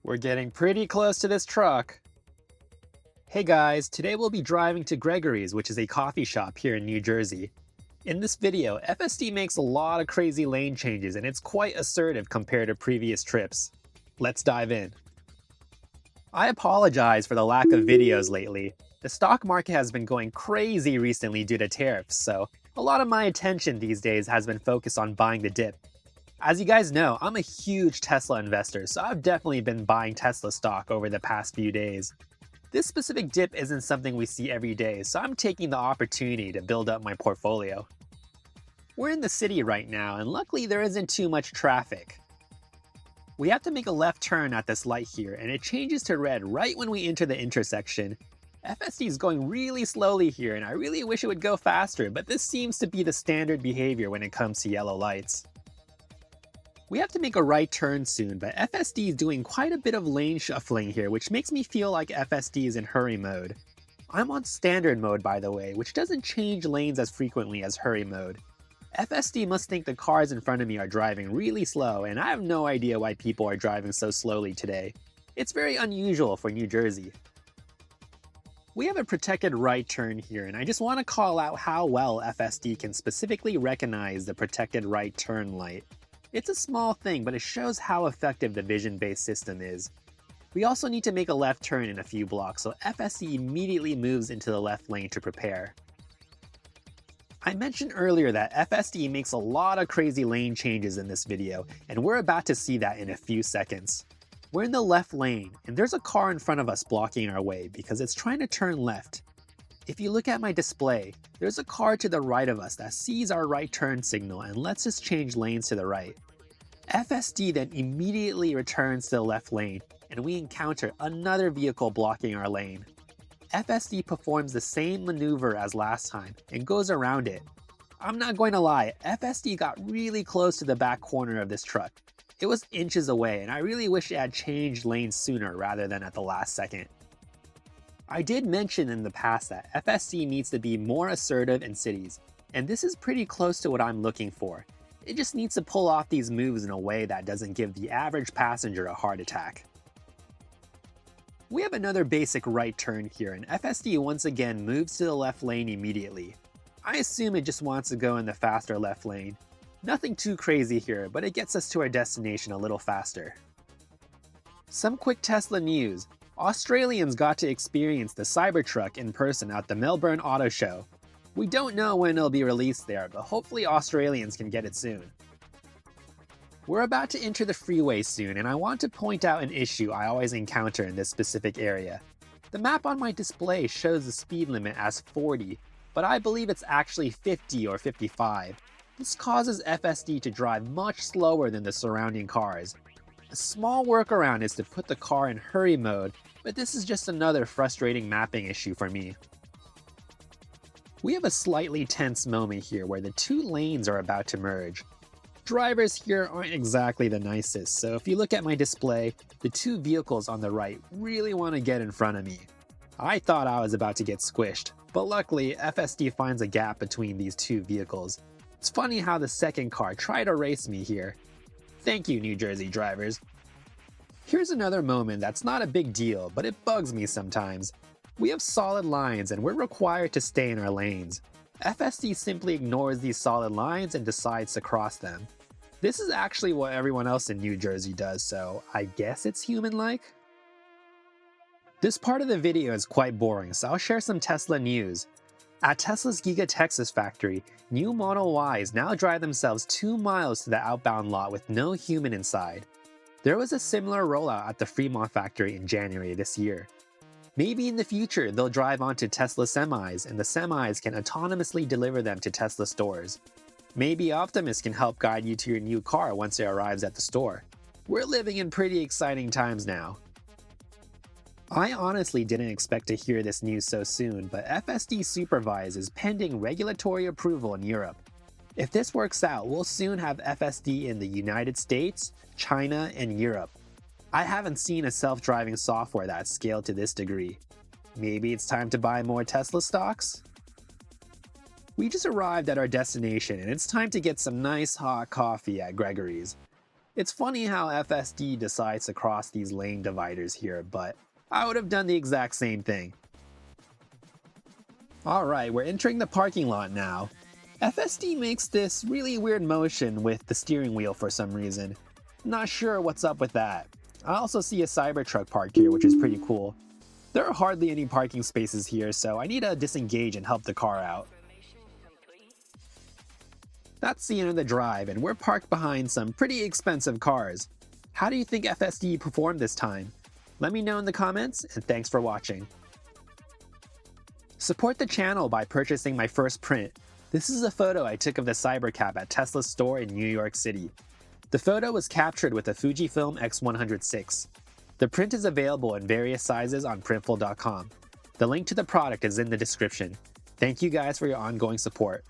We're getting pretty close to this truck. Hey guys, today we'll be driving to Gregory's, which is a coffee shop here in New Jersey. In this video, FSD makes a lot of crazy lane changes and it's quite assertive compared to previous trips. Let's dive in. I apologize for the lack of videos lately. The stock market has been going crazy recently due to tariffs, so a lot of my attention these days has been focused on buying the dip. As you guys know, I'm a huge Tesla investor, so I've definitely been buying Tesla stock over the past few days. This specific dip isn't something we see every day, so I'm taking the opportunity to build up my portfolio. We're in the city right now, and luckily there isn't too much traffic. We have to make a left turn at this light here, and it changes to red right when we enter the intersection. FSD is going really slowly here, and I really wish it would go faster, but this seems to be the standard behavior when it comes to yellow lights. We have to make a right turn soon, but FSD is doing quite a bit of lane shuffling here, which makes me feel like FSD is in hurry mode. I'm on standard mode, by the way, which doesn't change lanes as frequently as hurry mode. FSD must think the cars in front of me are driving really slow, and I have no idea why people are driving so slowly today. It's very unusual for New Jersey. We have a protected right turn here, and I just want to call out how well FSD can specifically recognize the protected right turn light. It's a small thing, but it shows how effective the vision-based system is. We also need to make a left turn in a few blocks, so FSD immediately moves into the left lane to prepare. I mentioned earlier that FSD makes a lot of crazy lane changes in this video, and we're about to see that in a few seconds. We're in the left lane, and there's a car in front of us blocking our way because it's trying to turn left. If you look at my display, there's a car to the right of us that sees our right turn signal and lets us change lanes to the right. FSD then immediately returns to the left lane, and we encounter another vehicle blocking our lane. FSD performs the same maneuver as last time and goes around it. I'm not going to lie, FSD got really close to the back corner of this truck. It was inches away, and I really wish it had changed lanes sooner rather than at the last second. I did mention in the past that FSD needs to be more assertive in cities, and this is pretty close to what I'm looking for. It just needs to pull off these moves in a way that doesn't give the average passenger a heart attack. We have another basic right turn here, and FSD once again moves to the left lane immediately. I assume it just wants to go in the faster left lane. Nothing too crazy here, but it gets us to our destination a little faster. Some quick Tesla news. Australians got to experience the Cybertruck in person at the Melbourne Auto Show. We don't know when it'll be released there, but hopefully Australians can get it soon. We're about to enter the freeway soon, and I want to point out an issue I always encounter in this specific area. The map on my display shows the speed limit as 40, but I believe it's actually 50 or 55. This causes FSD to drive much slower than the surrounding cars. A small workaround is to put the car in hurry mode, but this is just another frustrating mapping issue for me. We have a slightly tense moment here where the two lanes are about to merge. Drivers here aren't exactly the nicest, so if you look at my display, the two vehicles on the right really want to get in front of me. I thought I was about to get squished, but luckily FSD finds a gap between these two vehicles. It's funny how the second car tried to race me here. Thank you, New Jersey drivers. Here's another moment that's not a big deal, but it bugs me sometimes. We have solid lines and we're required to stay in our lanes. FSD simply ignores these solid lines and decides to cross them. This is actually what everyone else in New Jersey does, so I guess it's human-like? This part of the video is quite boring, so I'll share some Tesla news. At Tesla's Giga Texas factory, new Model Ys now drive themselves 2 miles to the outbound lot with no human inside. There was a similar rollout at the Fremont factory in January this year. Maybe in the future they'll drive onto Tesla semis and the semis can autonomously deliver them to Tesla stores. Maybe Optimus can help guide you to your new car once it arrives at the store. We're living in pretty exciting times now. I honestly didn't expect to hear this news so soon, but FSD Supervise is pending regulatory approval in Europe. If this works out, we'll soon have FSD in the United States, China, and Europe. I haven't seen a self-driving software that's scaled to this degree. Maybe it's time to buy more Tesla stocks? We just arrived at our destination and it's time to get some nice hot coffee at Gregory's. It's funny how FSD decides to cross these lane dividers here, but I would have done the exact same thing. Alright, we're entering the parking lot now. FSD makes this really weird motion with the steering wheel for some reason. Not sure what's up with that. I also see a Cybertruck parked here, which is pretty cool. There are hardly any parking spaces here, so I need to disengage and help the car out. That's the end of the drive, and we're parked behind some pretty expensive cars. How do you think FSD performed this time? Let me know in the comments, and thanks for watching. Support the channel by purchasing my first print. This is a photo I took of the Cybercab at Tesla's store in New York City. The photo was captured with a Fujifilm X106. The print is available in various sizes on Printful.com. The link to the product is in the description. Thank you guys for your ongoing support.